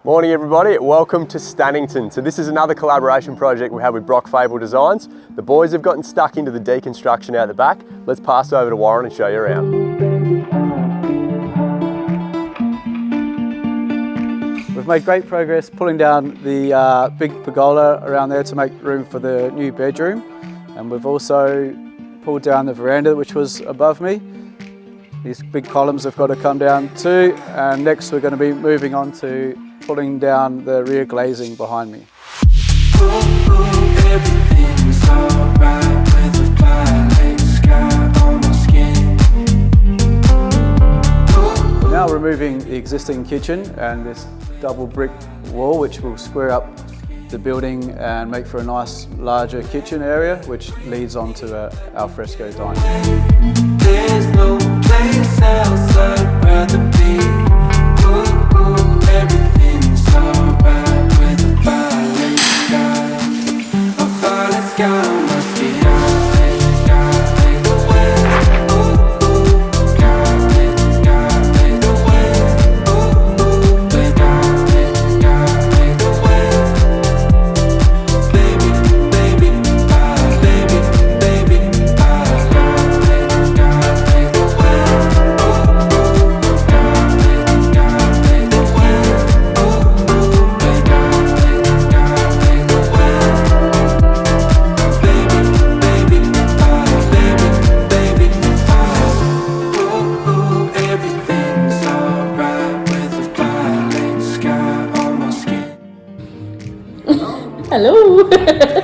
Morning everybody, welcome to Stannington. So this is another collaboration project we have with Brock Fable Designs. The boys have gotten stuck into the deconstruction out the back. Let's pass over to Warren and show you around. We've made great progress pulling down the big pergola around there to make room for the new bedroom. And we've also pulled down the veranda which was above me. These big columns have got to come down too. And next we're going to be moving on to pulling down the rear glazing behind me. Now removing the existing kitchen and this double brick wall which will square up the building and make for a nice larger kitchen area which leads on to al fresco dining. There's no place else I'd rather be. Everything's alright with a violet sky. A violet sky must be Hello!